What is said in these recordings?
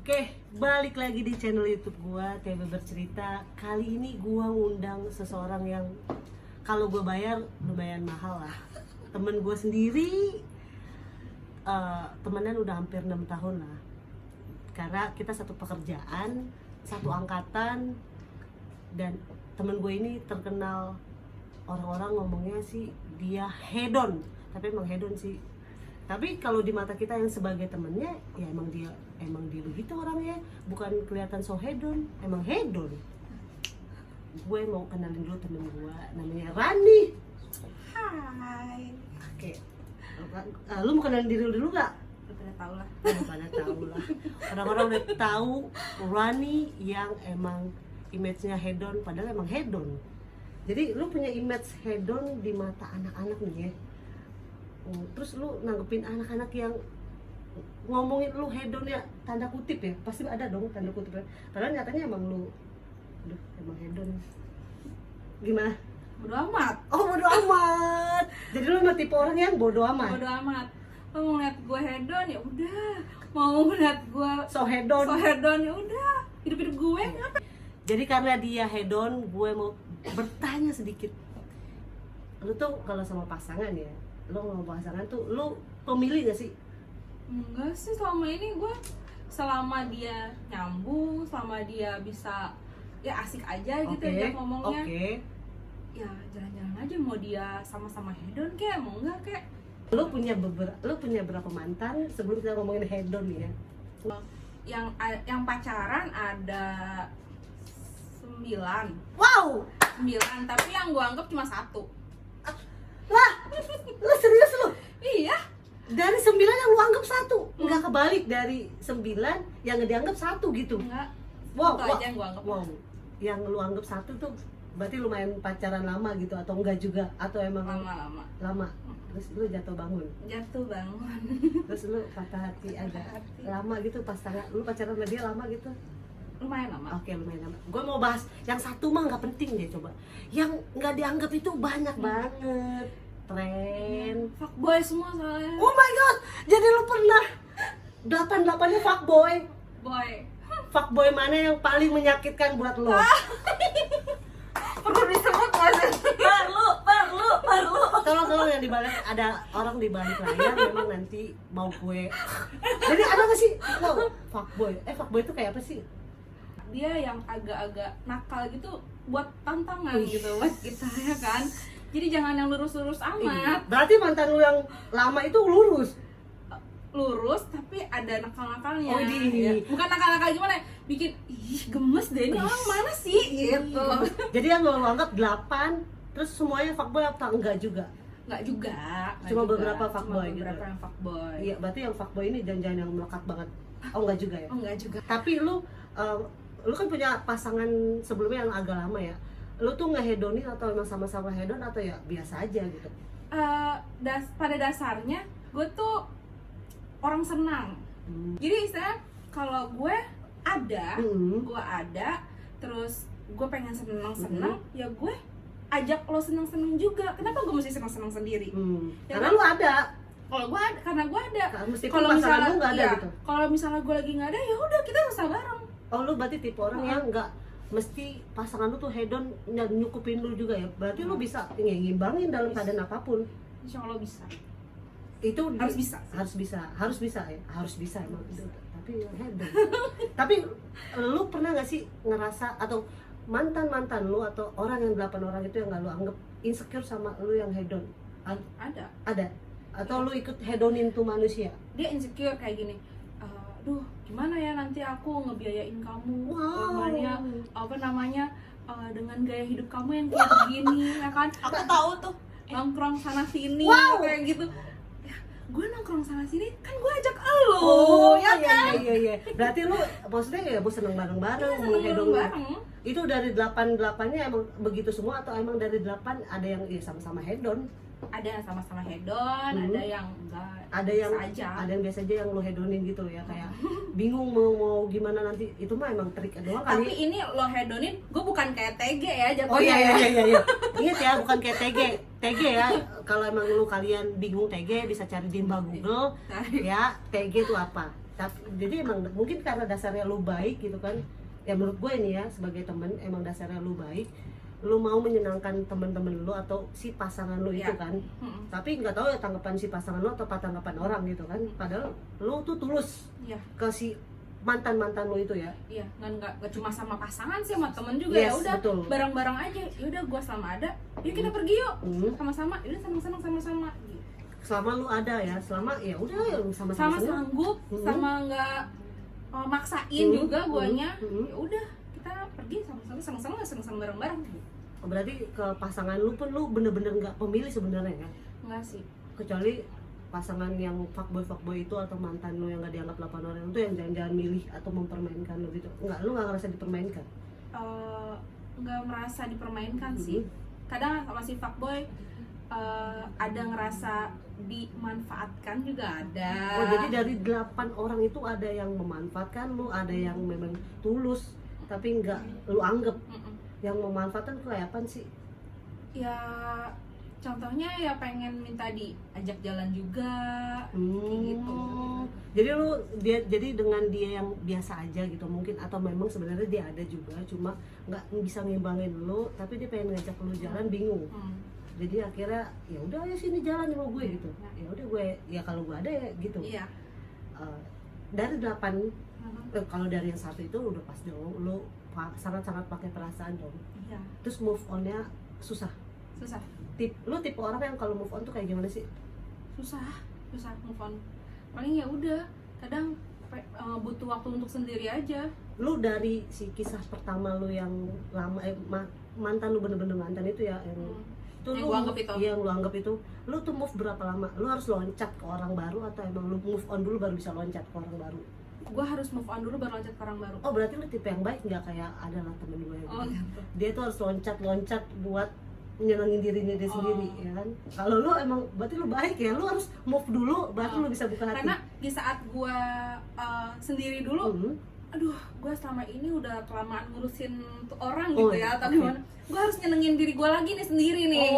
Oke, balik lagi di channel YouTube gua, TB Bercerita. Kali ini gua ngundang seseorang yang kalau gua bayar lumayan mahal lah. Temen gua sendiri, temenan udah hampir 6 tahun lah. Karena kita satu pekerjaan, satu angkatan, dan temen gue ini terkenal orang-orang ngomongnya sih dia hedon, tapi emang hedon sih. Tapi kalau di mata kita yang sebagai temennya, ya emang dia begitu orangnya, bukan kelihatan so hedon, emang hedon. Gue mau kenalin dulu temen gue, namanya Rani. Hai. Oke, lu mau kenalin diri dulu gak? Udah tau lah. Pada tahu lah. Orang-orang udah tahu Rani yang emang image-nya hedon, padahal emang hedon. Jadi lu punya image hedon di mata anak-anak nih ya. Terus lu nanggepin anak-anak yang ngomongin lu hedon ya, tanda kutip ya, pasti ada dong tanda kutip ya. Padahal nyatanya emang lu, aduh emang hedon. Gimana? Bodo amat. Oh bodo amat. Jadi lu emang tipe orang yang bodo amat. Bodo amat. Lo mau ngeliat gue hedon ya udah. Mau ngeliat gue So hedon. ya udah. Hidup gue ngapa? Jadi karena dia hedon, gue mau bertanya sedikit. Lu tuh kalau sama pasangan ya, lu mau pasangan tuh, lu pemilih gak sih? Enggak sih, selama dia nyambung, selama dia bisa ya asik aja gitu ya ngomongnya. Ya jalan-jalan aja, mau dia sama-sama hedon kayak mau enggak kayak. Lu punya berapa mantan sebelum kita ngomongin hedon nih ya? Yang pacaran ada 9. Wow! 9, tapi yang gue anggap cuma 1. Lah, lu serius lu? Iya. Dari 9 yang lu anggap 1, nggak kebalik dari 9 yang dianggap 1 gitu? Enggak. Wow, Itu aja yang gue anggap. wow. Yang lu anggap 1 tuh berarti lumayan pacaran lama gitu atau enggak juga? Atau emang lama? Terus lu jatuh bangun? Jatuh bangun. Terus lu patah hati agak lama gitu pas lu pacaran sama dia lama gitu? Lumayan lama. Oke, lumayan lama. Gue mau bahas yang 1 mah nggak penting deh, coba. Yang nggak dianggap itu banyak banget. Tren. Fuckboy semua soalnya. Oh my god, jadi lu pernah 8-8-nya fuckboy. Boy. Fuckboy mana yang paling menyakitkan buat lo? Perlu disebut masih. Perlu. Tolong yang dibalik, ada orang di balik layar memang nanti mau gue. Jadi ada nggak sih lo fuckboy? Fuckboy itu kayak apa sih? Dia yang agak-agak nakal gitu buat tantangan gitu buat kita ya kan. Jadi jangan yang lurus-lurus amat. Berarti mantan lu yang lama itu lurus Tapi ada nakal-nakalnya. Oh, ya. Bukan nakal-nakal gimana? Bikin gemes deh ini orang mana sih gitu. Jadi yang lu anggap 8, terus semuanya fuckboy atau enggak juga? Enggak juga. Cuma beberapa fuckboy gitu. Beberapa yang fuckboy. Iya, berarti yang fuckboy ini jangan-jangan yang melekat banget. Oh enggak juga ya? Oh enggak juga. Tapi lu kan punya pasangan sebelumnya yang agak lama ya. Lu tuh ngehedonin atau emang sama-sama hedon atau ya biasa aja gitu? Pada dasarnya gue tuh orang senang. Jadi istilahnya kalau gue ada, terus gue pengen senang, ya gue ajak lo senang-senang juga. Kenapa gue mesti senang-senang sendiri? Ya karena kan? lu ada. Kalau gue ada, karena gue ada. Kalau misalnya lu nggak ada gitu. Kalau misalnya gue lagi nggak ada, ya udah kita bisa bareng. Oh, lu berarti tipe orang yang nggak mesti pasangan lu tuh hedon nyukupin lu juga ya. Berarti lu bisa ngimbangin dalam keadaan apapun. Insya Allah bisa. Itu harus bisa emang itu. Tapi hedon. Tapi lu pernah nggak sih ngerasa atau mantan lu atau orang yang 8 orang itu yang nggak lu anggap insecure sama lu yang hedon? Ada. Atau lu ikut hedonin tuh manusia? Dia insecure kayak gini. Duh, gimana ya nanti aku ngebiayain kamu? Dengan gaya hidup kamu yang kayak begini, ya kan? Aku tahu tuh nongkrong sana sini kayak gitu. Ya, gue nongkrong sana sini kan gue ajak elu, ya kan? Iya. Berarti lu maksudnya ya gue seneng bareng-bareng, mau hedon bareng. Itu dari 8-8-nya emang begitu semua atau emang dari 8 ada yang sama-sama hedon? Ada yang sama-sama hedon, ada yang enggak. Ada yang biasa aja yang lo hedonin gitu ya, kayak bingung mau gimana nanti. Itu mah emang trik doang kali. Tapi ini lo hedonin, gue bukan kayak TG ya jatuhnya. Oh iya. Ingat ya, bukan kayak TG ya. Kalau emang lu kalian bingung TG bisa cari di Mbak Google ya. TG itu apa? Tapi jadi emang mungkin karena dasarnya lu baik gitu kan, ya menurut gue ini ya sebagai temen, emang dasarnya lu baik, lu mau menyenangkan temen-temen lu atau si pasangan lu itu kan. Tapi nggak tahu ya tanggapan si pasangan lu atau tanggapan orang gitu kan, padahal lu tuh tulus ke si mantan lu itu ya. Iya, nggak cuma sama pasangan sih, sama temen juga. Ya udah bareng-bareng aja, ya udah gue selama ada, yuk kita pergi yuk sama-sama, ya udah seneng-seneng sama-sama. Selama lu ada ya, selama ya udah ya sama-sama sanggup, sama nggak maksain juga guanya. Ya udah kita pergi sama-sama, seneng-seneng bareng-bareng. Berarti ke pasangan lu pun lu bener-bener nggak pemilih sebenarnya ya? Nggak sih, kecuali pasangan yang fuckboy itu atau mantan lu yang nggak dianggap 8 orang itu yang jangan milih atau mempermainkan lu gitu. Lu nggak ngerasa dipermainkan? Nggak merasa dipermainkan sih. Kadang sama si fuckboy ada ngerasa dimanfaatkan juga ada. Oh, jadi dari 8 orang itu ada yang memanfaatkan lu, ada yang memang tulus tapi nggak lu anggap. Yang memanfaatkan kayak apa sih? Ya contohnya ya pengen minta diajak jalan juga, kayak gitu. Jadi dengan dia yang biasa aja gitu mungkin, atau memang sebenarnya dia ada juga cuma nggak bisa ngimbangin lu, tapi dia pengen ngajak lu jalan bingung. Jadi akhirnya ya udah ya sini jalan sama gue gitu. Ya udah gue ya kalau gue ada ya gitu. Iya. Dari 8 kalau dari yang satu itu udah pas dong, lu sangat-sangat pakai perasaan dong. Iya. Terus move on-nya susah. Lu tipe orang yang kalau move on tuh kayak gimana sih? Susah move on. Paling ya udah kadang butuh waktu untuk sendiri aja. Lu dari si kisah pertama lu yang lama mantan lu bener-bener mantan itu ya yang yang lu anggap itu, lu tuh move berapa lama? Lu harus loncat ke orang baru atau emang lu move on dulu baru bisa loncat ke orang baru? Gue harus move on dulu baru loncat ke orang baru. Oh, berarti lu tipe yang baik, nggak kayak ada lah temen gue gitu. Gitu. Dia tuh harus loncat buat nyenengin dirinya dia sendiri, ya kan? Kalau lu emang berarti lu baik ya, lu harus move dulu baru lu bisa buka hati. Karena di saat gue sendiri dulu, aduh, gue selama ini udah kelamaan ngurusin tuh orang gitu ya, atau gimana? Gue harus nyenengin diri gue lagi nih sendiri nih.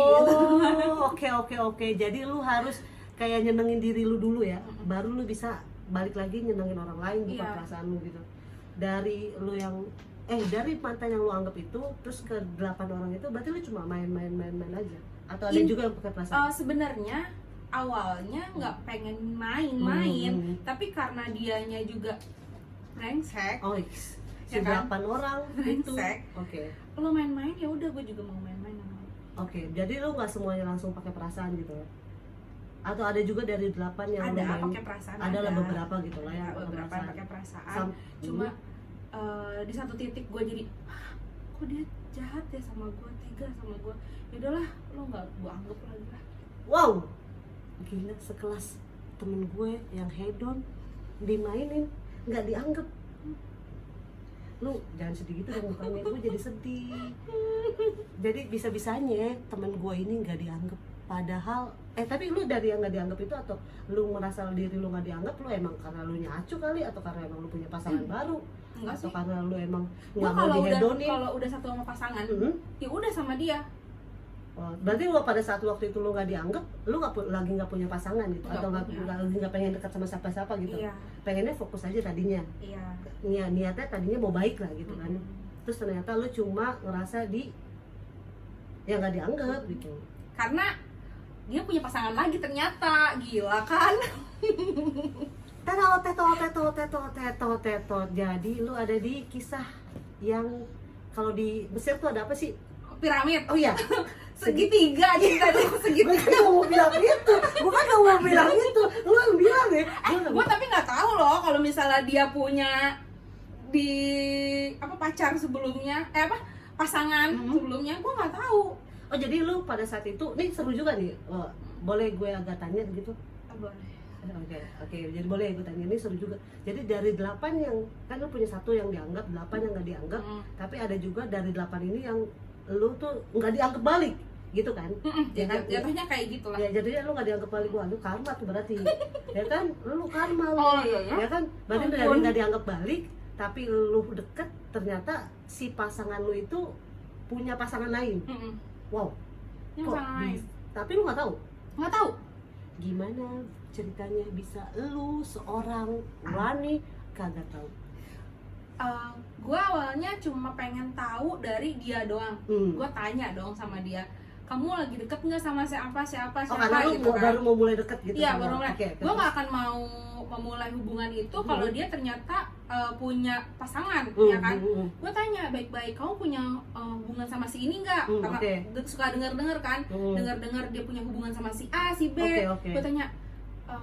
Oke. Jadi lu harus kayak nyenengin diri lu dulu ya, baru lu bisa balik lagi nyenengin orang lain, bukan perasaan lu gitu. Dari lu yang dari mantan yang lu anggap itu terus ke 8 orang itu, berarti lu cuma main aja atau ada juga yang pakai perasaan? Sebenarnya awalnya nggak pengen main, tapi karena dianya juga brengsek. Si 8 orang itu. Oke. Lo main-main ya udah, gue juga mau main-main. Oke, jadi lu nggak semuanya langsung pakai perasaan gitu ya? Atau ada juga dari 8 yang ada pakai perasaan? Ada beberapa gitu lah ya, beberapa yang pakai perasaan. Cuma di satu titik gue jadi, kok dia jahat ya sama gue, tega sama gue. Ya udahlah, lo nggak gue anggap lagi lah. Wow, gila, sekelas temen gue yang hedon dimainin nggak dianggap. Lu jangan sedih gitu dong mukanya, gue jadi sedih. Jadi bisa-bisanya temen gue ini nggak dianggap, padahal tapi lu dari yang nggak dianggap itu, atau lu merasa diri lu nggak dianggap, lu emang karena lu nyacu kali, atau karena emang lu punya pasangan baru? Enggak atau sih, karena lu emang nggak mau dihedonin? Kalau udah satu sama pasangan, ya udah sama dia. Berarti lu pada saat waktu itu lu nggak dianggap, lu lagi nggak punya pasangan gitu, atau nggak pengen dekat sama siapa-siapa gitu? Iya. Pengennya fokus aja tadinya. Iya. Niatnya tadinya mau baik lah gitu kan. Terus ternyata lu cuma ngerasa yang nggak dianggap gitu. Karena dia punya pasangan lagi ternyata, gila kan? Tetot. Jadi lu ada di kisah yang kalau di Mesir tuh ada apa sih? Piramid. Oh iya. Segitiga cinta dia segitiga. Gue kan mau bilang itu. Lu yang bilang ya. Gue tapi nggak tahu loh kalau misalnya dia punya di pacar sebelumnya, pasangan sebelumnya, gue nggak tahu. Oh, jadi lu pada saat itu, nih seru juga nih. Boleh gue agak tanya gitu? Boleh. Oke, jadi boleh gue tanya, ini seru juga. Jadi dari 8 yang, kan lu punya 1 yang dianggap, 8 yang nggak dianggap, tapi ada juga dari 8 ini yang lu tuh nggak dianggap balik, gitu kan? Jatuhnya kayak gitu lah. Ya, jadinya lu nggak dianggap balik, lu karma tuh berarti. Ya kan, lu karma lu. Oh iya ya. Ya kan, berarti dari nggak dianggap balik, tapi lu deket, ternyata si pasangan lu itu punya pasangan lain. Wow. Yang pasangan lain. Tapi lu nggak tahu? Nggak tahu. gimana ceritanya bisa lu seorang Rani kagak tahu? Gue awalnya cuma pengen tahu dari dia doang. Gue tanya dong sama dia, kamu lagi deket nggak sama siapa Karena gitu lu baru mau mulai deket gitu? Iya, baru mulai. Okay, gue nggak akan mau memulai hubungan itu kalau dia ternyata punya pasangan, ya kan? Gue tanya baik-baik, kamu punya hubungan sama si ini nggak? Karena suka dengar kan, dengar dia punya hubungan sama si A, si B. Gue tanya,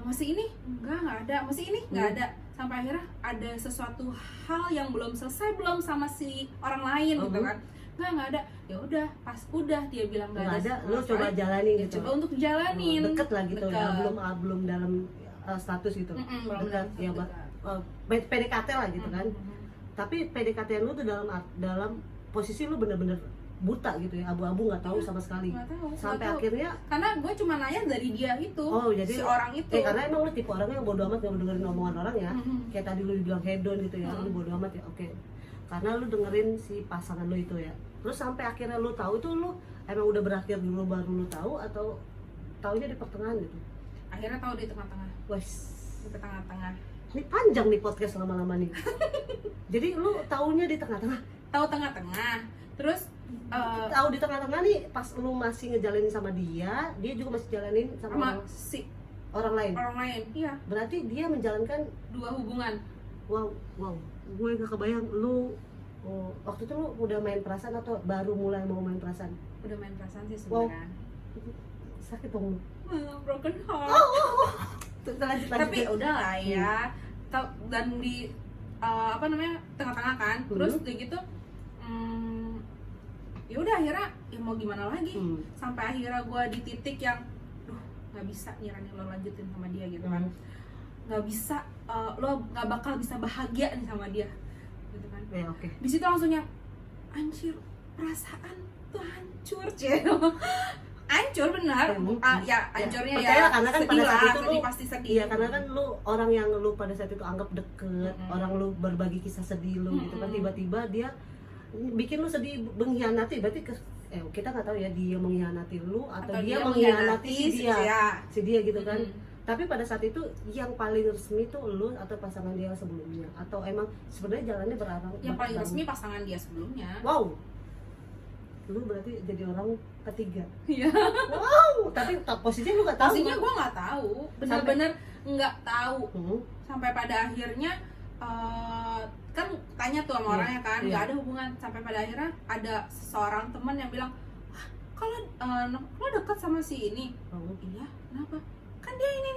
masih ini nggak ada, masih ini nggak ada. Sampai akhirnya ada sesuatu hal yang belum selesai belum sama si orang lain gitu kan? Nggak ada. Ya udah, pas udah dia bilang nggak ada, lu coba jalanin gitu. Coba untuk jalanin. Deket lah gitu ya, belum dalam status gitu. Dekat ya, PDKT lah gitu kan. Tapi PDKT lu tuh dalam posisi lu bener-bener buta gitu ya, abu-abu, nggak tahu sama sekali. Sampai akhirnya karena gue cuma nanya dari dia itu, jadi si orang itu. Karena emang lu tipe orangnya yang bodo amat, gak dengerin omongan orang ya. Kayak tadi lu dibilang hedon gitu ya, lu bodo amat ya. Karena lu dengerin si pasangan lu itu ya. Terus sampai akhirnya lu tahu itu, lu emang udah berakhir dulu baru lu tahu atau taunya di pertengahan gitu? Akhirnya tahu di tengah-tengah. Di tengah-tengah. Ini panjang nih podcast lama-lama nih. Jadi lu taunya di tengah-tengah? Tahu tengah-tengah. Terus tahu di tengah-tengah nih pas lu masih ngejalanin sama dia juga masih jalanin sama si orang lain. Iya. Berarti dia menjalankan 2 hubungan. Wow. Gue gak kebayang lu waktu itu lu udah main perasaan atau baru mulai mau main perasaan? Udah main perasaan sih sebenarnya. Sakit dong. Broken heart. Lanjut. Tapi udah lah ya. Dan di tengah-tengah kan. Terus udah gitu ya udah akhirnya ya mau gimana lagi. Sampai akhirnya gue di titik yang nggak bisa nih Rani lo lanjutin sama dia gitu kan. Nggak bisa, lo nggak bakal bisa bahagia nih sama dia gitu kan. Di situ langsung yang anjir, perasaan tuh hancur hancur benar. Hancurnya ya karena kan sedih pada saat itu sedih, lu pasti sedih. Iya, karena kan lu orang yang lu pada saat itu anggap deket, orang lu berbagi kisah sedih lu gitu kan, tiba-tiba dia bikin lu sedih, mengkhianati. Berarti kita nggak tahu ya dia mengkhianati lu atau dia mengkhianati si dia gitu kan. Tapi pada saat itu yang paling resmi tuh lu atau pasangan dia sebelumnya, atau emang sebenarnya jalannya berarang? Yang paling resmi pasangan dia sebelumnya. Wow, lu berarti jadi orang ketiga. Iya. Wow, tapi posisinya lu nggak tahu? Posisinya gue nggak tahu, bener-bener nggak tahu. Sampai pada akhirnya kan tanya tuh sama orangnya kan, nggak ada hubungan. Sampai pada akhirnya ada seorang teman yang bilang, kalau lo dekat sama si ini. Iya, kenapa? Kan dia ini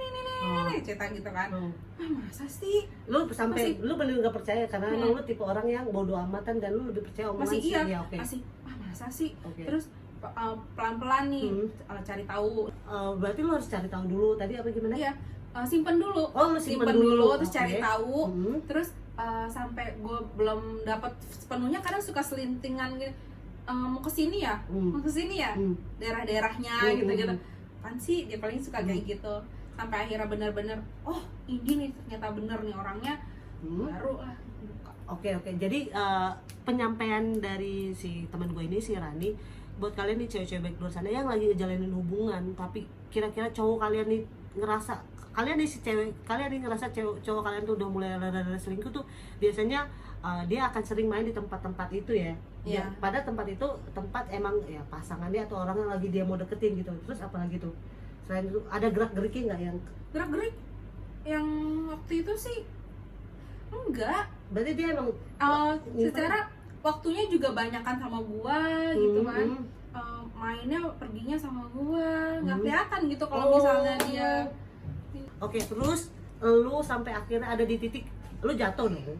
cerita gitu kan. Masa sih? Lu bener gak percaya karena emang lu tipe orang yang bodo amatan dan lu lebih percaya omongan si dia. Masih masa sih? Terus pelan-pelan nih cari tahu. Berarti lu harus cari tahu dulu. Tadi apa gimana? Iya, simpen dulu. Simpen dulu terus cari tahu. Terus sampai gue belum dapat sepenuhnya, kadang suka selintingan gitu. Mau kesini ya, daerah-daerahnya gitu. Kan sih dia paling suka kayak gitu. Sampai akhirnya benar-benar ini nih ternyata bener nih orangnya, baru lah buka. Oke. Jadi penyampaian dari si teman gue ini, si Rani, buat kalian nih cewek-cewek baik luar sana yang lagi ngejalanin hubungan, tapi kira-kira cowok kalian nih ngerasa, kalian nih si cewek kalian nih ngerasa cowok kalian tuh udah mulai rada-rada selingkuh tuh, biasanya dia akan sering main di tempat-tempat itu ya. Pada tempat itu tempat emang ya pasangannya atau orang yang lagi dia mau deketin gitu. Terus apalagi tuh selain itu ada gerak-geriknya nggak? Yang gerak-gerik yang waktu itu sih enggak. Berarti dia emang secara waktunya juga banyakan sama gua gitu kan. Mainnya perginya sama gua, nggak kelihatan gitu kalau misalnya dia. Terus lu sampai akhirnya ada di titik lu jatuh dong,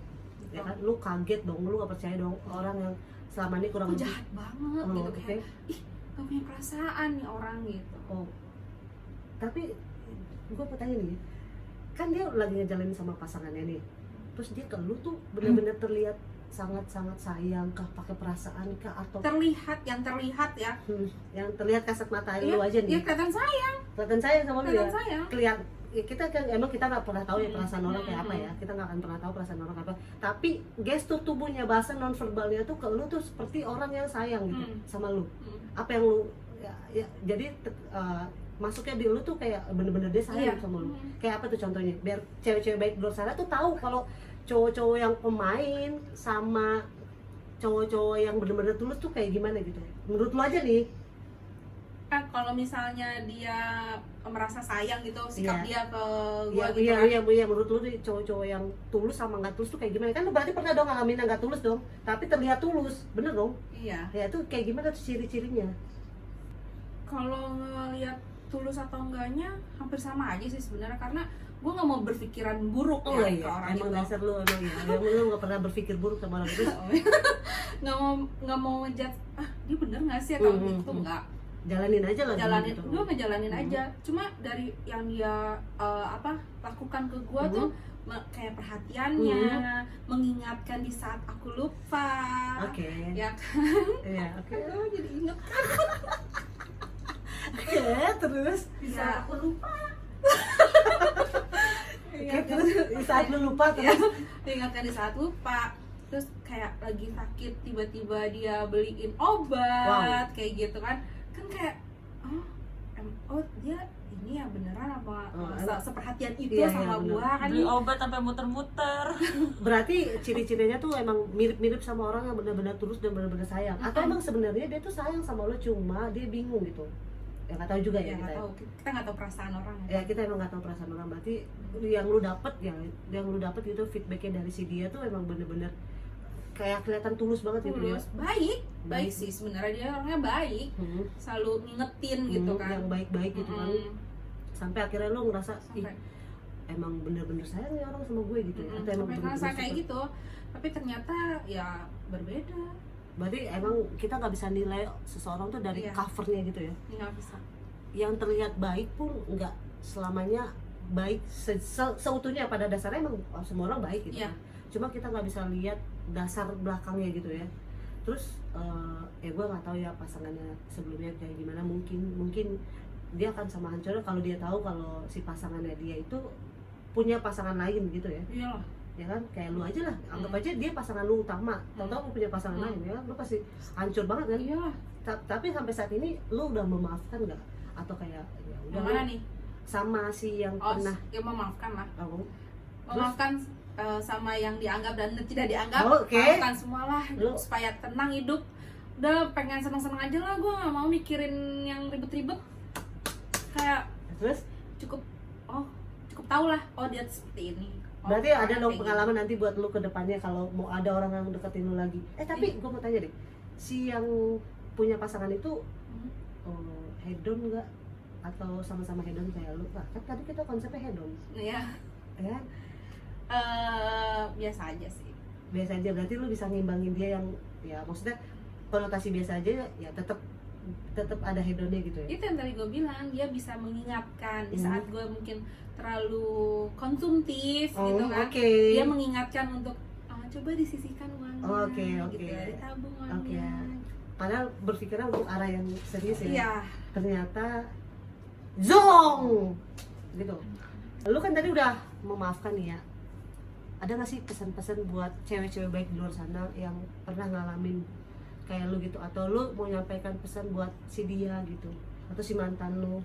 ya kan? Lu kaget dong, lu gak percaya dong orang yang selama ini kurang jahat banget gitu, kayak gak punya perasaan nih orang gitu. Tapi gue bertanya nih, kan dia lagi ngejalanin sama pasangannya nih, terus dia ke lu tuh bener-bener terlihat sangat-sangat sayang kah, pakai perasaan kah, atau yang terlihat ya yang terlihat kasat mata lu aja nih? Iya, kelihatan sayang sama lu ya. Kelihatan kita kan emang kita nggak pernah tahu ya perasaan orang kayak apa ya, kita nggak akan pernah tahu perasaan orang apa, tapi gestur tubuhnya, bahasa nonverbalnya tuh ke lu tuh seperti orang yang sayang gitu sama lu. Apa yang lu ya jadi masuknya di lu tuh kayak bener-bener dia sayang sama lu. Kayak apa tuh contohnya? Biar cewek-cewek baik di luar sana tuh tahu kalau cowok-cowok yang pemain sama cowok-cowok yang bener-bener tulus tuh kayak gimana gitu. Menurut lu aja nih. Kalau misalnya dia merasa sayang gitu sikap dia ke gua gitu iya, menurut lu nih cowok-cowok yang tulus sama nggak tulus tuh kayak gimana? Kan lu berarti pernah dong ngalamin yang nggak tulus dong, tapi terlihat tulus, bener dong? Iya. Ya tuh kayak gimana tuh ciri-cirinya? Kalau ngeliat tulus atau enggaknya hampir sama aja sih sebenarnya, karena gue nggak mau berpikiran buruk ke orang emang itu. dasar lu emang ya, lu nggak pernah berpikir buruk sama orang itu. nggak mau ngejat dia bener nggak sih atau gitu, enggak. Jalanin aja lah Gitu. Gue ngejalanin aja. Cuma dari yang dia lakukan ke gue tuh kayak perhatiannya, mengingatkan di saat aku lupa. Ya kan? Iya, Gue jadi inget. Terus Bisa aku lupa. Terus di saat lu lupa terus diingatkan di saat lupa. Terus kayak lagi sakit tiba-tiba dia beliin obat kayak gitu kan kayak dia ini ya beneran apa seperhatian itu sama gua kan. Beli obat sampai muter-muter. Berarti ciri-cirinya tuh emang mirip-mirip sama orang yang benar-benar tulus dan benar-benar sayang. Atau emang sebenarnya dia tuh sayang sama lo cuma dia bingung gitu. Ya nggak tahu juga ya kita. Kita nggak tahu perasaan orang. Ya kita emang nggak tahu perasaan orang. Berarti yang lu dapet gitu feedbacknya dari si dia tuh emang bener-bener kayak kelihatan tulus banget gitu ya. Baik sih sebenarnya, dia orangnya baik. Selalu ngingetin gitu kan. Yang baik-baik gitu kan. Sampai akhirnya lu ngerasa emang bener-bener sayang ya orang sama gue gitu ya. Atau emang ngerasa kayak gitu. Tapi ternyata ya berbeda. Berarti emang kita nggak bisa nilai seseorang tuh dari covernya gitu ya. Nggak bisa. Yang terlihat baik pun nggak selamanya baik seutuhnya. Pada dasarnya emang semua orang baik gitu. Cuma kita nggak bisa lihat dasar belakangnya gitu ya. Terus gue nggak tahu ya pasangannya sebelumnya kayak gimana. Mungkin dia akan sama hancurnya kalau dia tahu kalau si pasangannya dia itu punya pasangan lain gitu ya. Iyalah. Ya kan kayak lu aja lah, anggap aja dia pasangan lu utama, tahu-tahu lu punya pasangan lain ya, lu pasti hancur banget kan. Iyalah. Tapi sampai saat ini lu udah memaafkan nggak? Atau kayak ya udah mana nih? Sama si yang pernah ya memaafkan lah. Memaafkan sama yang dianggap dan tidak dianggap. Maafkan semualah supaya tenang hidup. Udah pengen seneng-seneng aja lah, gue nggak mau mikirin yang ribet-ribet. Kayak terus cukup tahu lah, dia seperti ini. Berarti ada dong pengalaman nanti buat lu ke depannya kalau mau ada orang yang deketin lu lagi. Tapi gue mau tanya deh, si yang punya pasangan itu hedon nggak? Atau sama-sama hedon kayak lu? Kan tadi kita konsepnya hedon. Iya. Ya? Biasa aja sih. Biasa aja, berarti lu bisa ngimbangin dia yang ya maksudnya konotasi biasa aja ya tetap ada hedonnya gitu ya. Itu yang tadi gue bilang, dia bisa mengingatkan di saat gue mungkin terlalu konsumtif gitu kan. Dia mengingatkan untuk coba disisihkan uangnya gitu ya, ditabung uangnya. Padahal berpikirnya untuk arah yang serius ya. Iya. Ternyata zong gitu. Lu kan tadi udah memaafkan nih ya. Ada nggak sih pesan-pesan buat cewek-cewek baik di luar sana yang pernah ngalamin kayak lu gitu, atau lu mau nyampaikan pesan buat si dia gitu atau si mantan lu?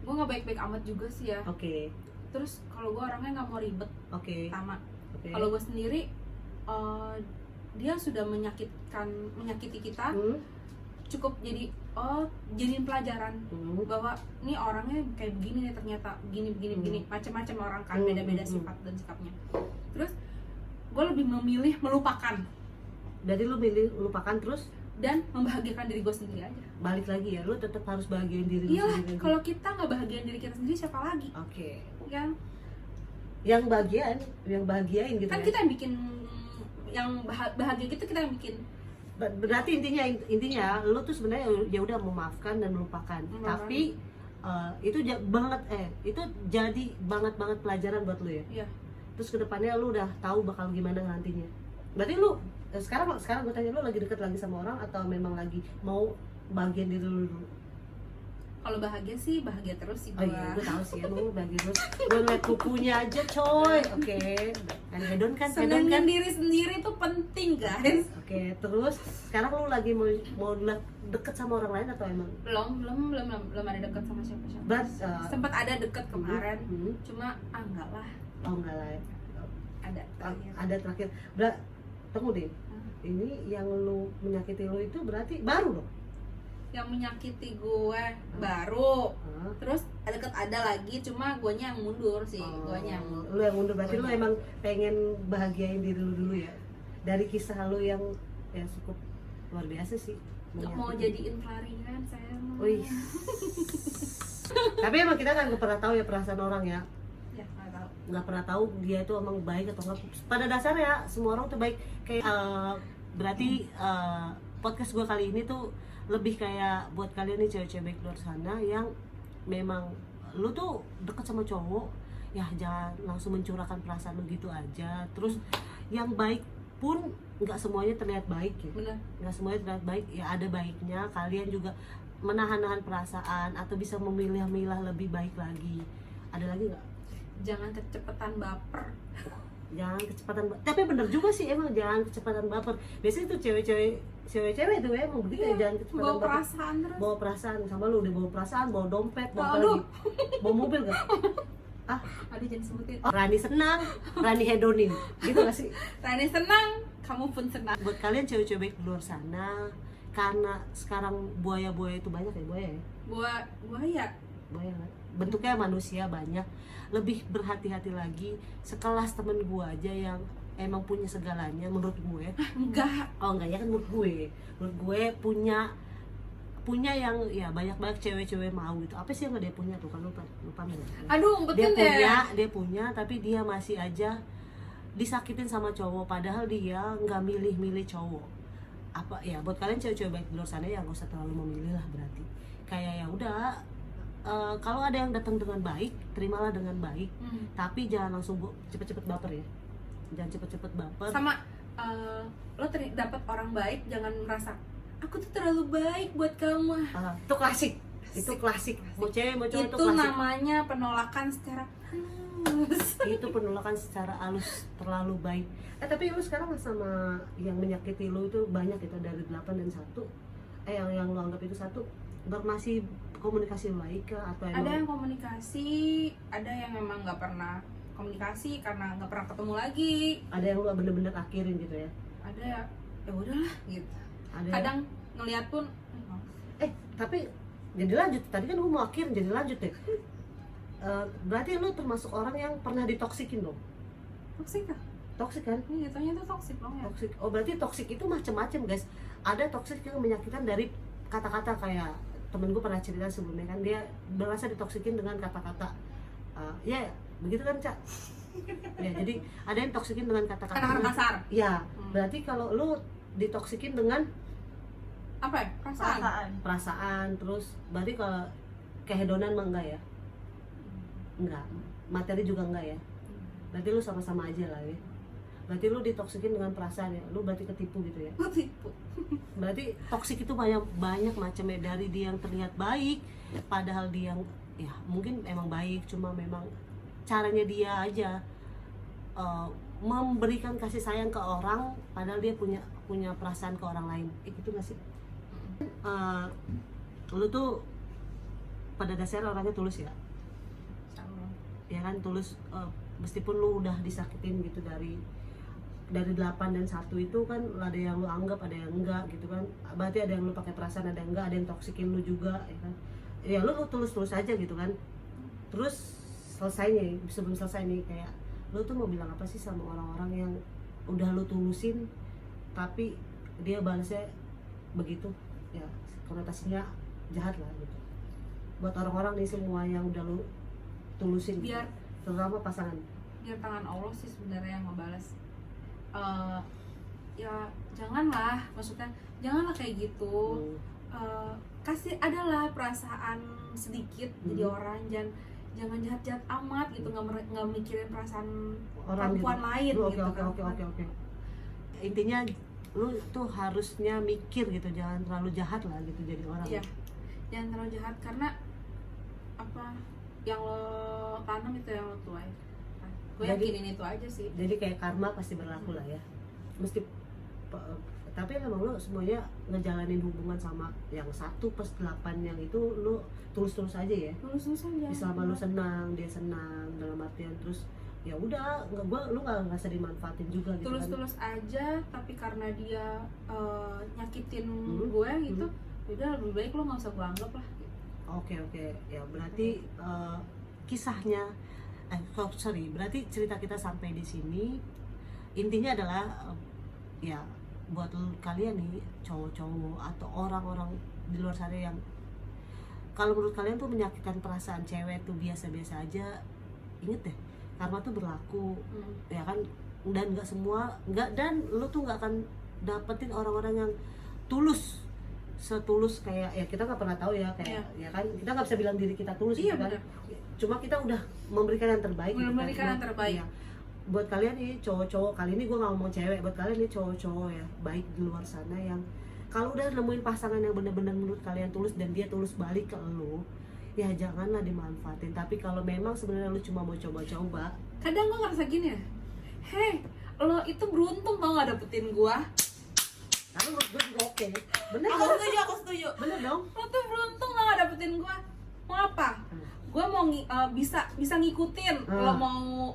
Gue nggak baik-baik amat juga sih ya. Terus kalau gue orangnya nggak mau ribet. Pertama. Kalau gue sendiri dia sudah menyakiti kita, cukup jadiin pelajaran bahwa ini orangnya kayak begini nih, ternyata begini macam-macam orang kan, beda-beda sifat dan sikapnya. Terus gue lebih memilih melupakan. Jadi lu milih lupakan terus dan membahagiakan diri gue sendiri aja. Balik lagi ya, lu tetap harus bahagiain diri lu sendiri. Kalau kita nggak bahagiain diri kita sendiri, siapa lagi? Kan? Yang bahagiain gitu kan ya? Kita yang bikin, yang bahagia kita yang bikin. Berarti intinya lu tuh sebenarnya ya udah memaafkan dan melupakan. Tapi itu jadi banget pelajaran buat lu ya. Iya. Terus kedepannya lu udah tahu bakal gimana nantinya. Berarti lu sekarang gue tanya, lu lagi deket lagi sama orang atau memang lagi mau bagian diri lu dulu? Kalau bahagia sih bahagia terus sih Oh gua. iya, gue tahu sih emang lu bagi terus. Gue ngeliat bukunya aja coy. Oke. Kan hedon kan, hedon Senengin kan. diri sendiri tuh penting guys. Oke, terus sekarang lu lagi mau deket sama orang lain atau emang? Belum ada dekat sama siapa-siapa. Sempat ada dekat kemarin, cuma enggak lah. Oh enggak lah ya. Ada terakhir. Tunggu deh. Ini yang lu menyakiti lu itu berarti baru dong? yang menyakiti gue baru. Terus ada lagi, cuma guanya yang mundur sih. Guanya yang mundur. Lu yang mundur, berarti lu emang pengen bahagiain diri lu dulu ya. Dari kisah lu yang cukup luar biasa sih. Mau jadiin pelarian saya mah. Wih. Tapi emang kita kan gak pernah tahu ya perasaan orang ya. Ya, nggak pernah tahu dia itu emang baik atau enggak. Pada dasarnya semua orang tuh baik. Kayak berarti podcast gue kali ini tuh lebih kayak buat kalian nih cewek-cewek baik luar sana yang memang lu tuh deket sama cowok ya, jangan langsung mencurahkan perasaan lu gitu aja. Terus yang baik pun nggak semuanya terlihat baik ya. Bener. Nggak semuanya terlihat baik ya, ada baiknya kalian juga menahan-nahan perasaan atau bisa memilah-milah lebih baik lagi. Ada lagi nggak? Jangan kecepatan baper. Jangan kecepatan tapi bener juga sih, emang jangan kecepatan baper. Biasanya tuh cewek-cewek itu emang begitu ya, jangan kecepatan bawa baper. perasaan terus. Bawa perasaan, sama lu udah bawa perasaan, bawa dompet, bawa apa Aduh. lagi? Bawa mobil gak? Aduh, jangan sebutin. Rani senang, Rani hedonin, gitu gak sih? Rani senang, kamu pun senang. Buat kalian cewek-cewek di luar sana, karena sekarang buaya-buaya itu banyak ya, buaya ya? Buaya. Buaya kan? Bentuknya manusia banyak, lebih berhati-hati lagi. Sekelas temen gua aja yang emang punya segalanya menurut gue. Enggak. Oh enggak ya, kan menurut gue punya yang ya banyak cewek-cewek mau gitu. Apa sih yang dia punya tuh, kan lupa Aduh, betul dia punya tapi dia masih aja disakitin sama cowok, padahal dia nggak milih cowok. Apa ya, buat kalian cewek-cewek baik di luar sana ya nggak usah terlalu memilih lah. Berarti kayak ya udah, kalau ada yang datang dengan baik, terimalah dengan baik. Tapi jangan langsung cepet-cepet baper ya. Jangan cepet-cepet baper. Sama lo dapat orang baik, jangan merasa aku tuh terlalu baik buat kamu. Itu klasik. Itu klasik. Mau cewek mau cowok itu Itu klasik. namanya penolakan secara halus. Itu penolakan secara halus, terlalu baik. Tapi lu sekarang sama yang menyakiti lu itu banyak itu, dari 8 dan 1. Yang lu anggap itu 1, masih komunikasi baik kah atau emang? Ada yang komunikasi, ada yang memang nggak pernah komunikasi karena nggak pernah ketemu lagi. Ada yang lu bener-bener akhirin gitu ya? Ada ya udahlah gitu. Ada Kadang ngeliat pun tapi jadi lanjut, tadi kan lu mau akhirin, jadi lanjut deh. Berarti lu termasuk orang yang pernah ditoksikin dong? toksik kah? Toksik kan? Ini jatuhnya tuh toksik dong ya. Toksik. Oh berarti toksik itu macam-macam guys. Ada toksik yang menyakitkan dari kata-kata, kayak temen gue pernah cerita sebelumnya kan, dia merasa ditoksikin dengan kata-kata. Ya begitu kan Cak? Ya jadi ada yang toksikin dengan kata-kata. Kata-kata kasar. Ya berarti kalau lu ditoksikin dengan Apa ya? perasaan, terus berarti kalau kehedonan mah enggak ya? Enggak. Materi juga enggak ya? Berarti lu sama-sama aja lah ya. Berarti lu ditoksikin dengan perasaan ya, lu berarti ketipu gitu ya. Ketipu. Berarti toksik itu banyak macamnya, dari dia yang terlihat baik padahal dia yang ya mungkin emang baik, cuma memang caranya dia aja memberikan kasih sayang ke orang padahal dia punya perasaan ke orang lain. Gitu gak sih? Lu tuh pada dasarnya orangnya tulus ya? Ya kan, tulus. Meskipun lu udah disakitin gitu dari 8 dan 1 itu kan, ada yang lu anggap, ada yang enggak gitu kan. Berarti ada yang lu pakai perasaan, ada yang enggak, ada yang toksikin lu juga ya kan. Ya lu tulus aja gitu kan. Terus selesainya, sebelum selesai nih, kayak lu tuh mau bilang apa sih sama orang-orang yang udah lu tulusin tapi dia balasnya begitu ya, konotasinya jahat lah gitu. Buat orang-orang nih semua yang udah lu tulusin Biar terutama pasangan, biar tangan Allah sih sebenarnya yang ngebalas. Ya janganlah, maksudnya janganlah kayak gitu. Kasih adalah perasaan sedikit jadi orang, jangan jahat amat gitu, nggak mikirin perasaan orang perempuan gitu. lain gitu kan. Oke. Intinya lu tuh harusnya mikir gitu, jangan terlalu jahat lah gitu jadi orang. Iya, jangan terlalu jahat, karena apa yang lo tanam itu yang lo tuai. Gue Jadi- yakinin itu aja sih. Jadi kayak karma pasti berlaku lah ya. Mesti tapi emang lu semuanya ngejalanin hubungan sama yang 1/8 yang itu lu tulus-tulus aja ya. Lulus aja. Selama lu senang, dia senang, dalam artian terus ya udah lu nggak ngerasa dimanfaatin juga gitu kan. Tulus-tulus aja, tapi karena dia nyakitin Hmm. gue gitu, udah lebih baik lo nggak usah gue anggap lah. Oke, ya berarti kisahnya berarti cerita kita sampai di sini intinya adalah ya buat kalian nih cowok-cowok atau orang-orang di luar sana yang kalau menurut kalian tuh menyakitkan perasaan cewek tuh biasa-biasa aja, inget deh karma tuh berlaku ya kan, dan dan lu tuh nggak akan dapetin orang-orang yang tulus setulus kayak ya kita nggak pernah tahu ya kayak ya kan kita nggak bisa bilang diri kita tulus Iya, gitu kan, bener. cuma kita udah memberikan yang terbaik gitu kan. Memberikan yang terbaik. Iya. Buat kalian nih cowok-cowok, kali ini gue nggak ngomong cewek, buat kalian nih cowok-cowok ya baik di luar sana yang kalau udah nemuin pasangan yang benar-benar menurut kalian tulus dan dia tulus balik ke lu, ya janganlah dimanfaatin. Tapi kalau memang sebenarnya lu cuma mau coba-coba, Kadang gue ngerasa gini ya, hei lo itu beruntung tau gak dapetin gue. karena menurut gue juga oke, bener Aku dong, setuju. bener dong. Lo tuh beruntung tau gak dapetin gue. Mau apa? Gue mau bisa ngikutin. Lo mau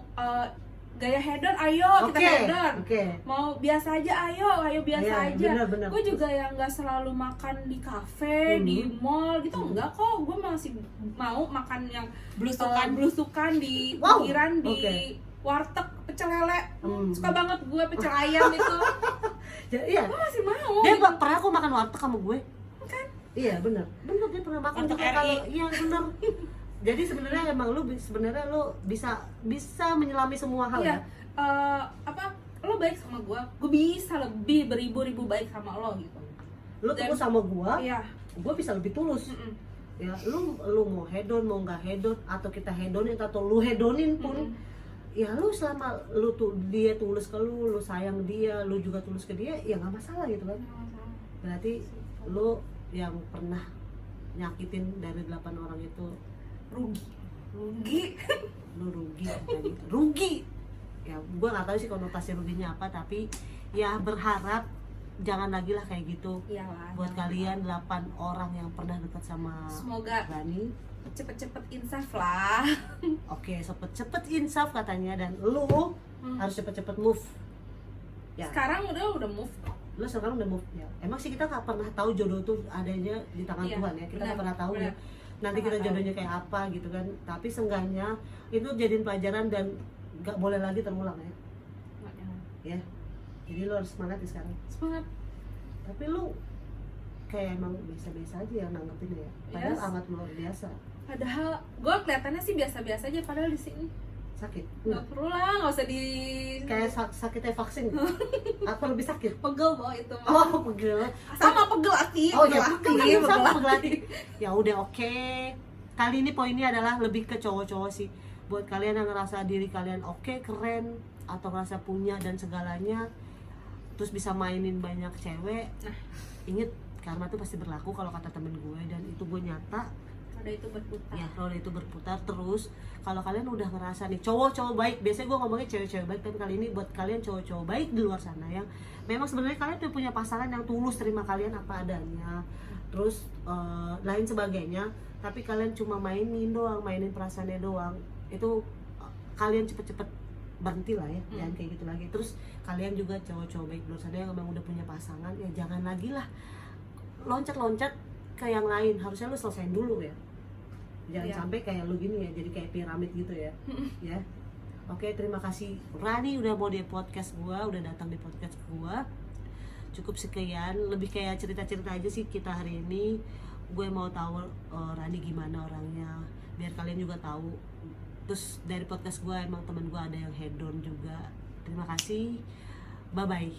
gaya hedon, ayo kita hedon. Mau biasa aja, ayo biasa Iya, aja. bener. Gue juga yang nggak selalu makan di kafe, di mall gitu, enggak kok. Gue masih mau makan yang belusukan di Wow, pinggiran, di warteg pecel lele. Suka banget gue pecel ayam itu. Iya, Gue masih mau. dia gitu. pernah kok makan warteg sama gue. Kan? Iya bener dia pernah makan Warteg juga RI. kalau iya bener. Jadi sebenarnya emang lu bisa menyelami semua hal Iya. ya. Lo baik sama gue bisa lebih beribu-ribu baik sama lo gitu. Lu tulus sama gua, Iya. gua bisa lebih tulus. Ya lu mau hedon mau nggak hedon atau kita hedonin atau lu hedonin pun, ya lu selama dia tulus ke lu sayang dia, lu juga tulus ke dia, ya nggak masalah gitu kan. Berarti lu yang pernah nyakitin dari 8 orang itu rugi. lu rugi ya. Gua nggak tahu sih konotasi ruginya apa, tapi ya berharap jangan lagi lah kayak gitu. Iyalah, Buat kalian 8 orang yang pernah dekat sama semoga Rani, cepet-cepet insaf lah. oke, cepet insaf katanya, dan lu harus cepet move ya. Sekarang udah move. Lu sekarang udah move ya. Emang sih kita nggak pernah tahu jodoh tuh adanya di tangan Iya, Tuhan ya, kita nggak benar, pernah tahu ya benar. nanti kita Nggak jodohnya kayak apa gitu kan. Tapi seenggaknya itu jadiin pelajaran dan nggak boleh lagi terulang ya. Jadi lu harus semangat ya sekarang. Semangat. Tapi lu kayak emang biasa-biasa aja yang nanggepin ya, padahal Yes. amat luar biasa. Padahal gue kelihatannya sih biasa-biasa aja, padahal di sini Sakit nggak perlu lah, nggak usah di kayak sakitnya vaksin. Apa lebih sakit? pegel bawa itu mah. Oh pegel. Sama pegel hati. Oh ya pegel pegel hati, sama pegel pegel hati. Ya udah oke. Kali ini poinnya adalah lebih ke cowok-cowok sih. Buat kalian yang ngerasa diri kalian oke, keren, atau ngerasa punya dan segalanya, terus bisa mainin banyak cewek. Nah, inget karma tuh pasti berlaku kalau kata temen gue, dan itu gue nyata. roda itu berputar. Ya roda itu berputar terus. Kalau kalian udah ngerasa nih cowok-cowok baik, biasanya gue ngomongnya cewek-cewek baik, tapi kali ini buat kalian cowok-cowok baik di luar sana yang memang sebenarnya kalian tuh punya pasangan yang tulus terima kalian apa adanya, terus lain sebagainya, tapi kalian cuma mainin perasaannya doang, itu kalian cepet-cepet berhenti lah ya, jangan kayak gitu lagi. Terus kalian juga cowok-cowok baik di luar sana yang memang udah punya pasangan, ya jangan lagi lah loncat-loncat ke yang lain, harusnya lu selesain dulu ya. Jangan Iya. sampai kayak lu gini ya, jadi kayak piramid gitu ya. Ya. Oke, terima kasih Rani udah mau di podcast gua, udah datang di podcast gua. Cukup sekian, lebih kayak cerita-cerita aja sih kita hari ini. Gue mau tahu Rani gimana orangnya, biar kalian juga tahu. Terus dari podcast gua emang temen gua ada yang hedon juga. Terima kasih. Bye bye.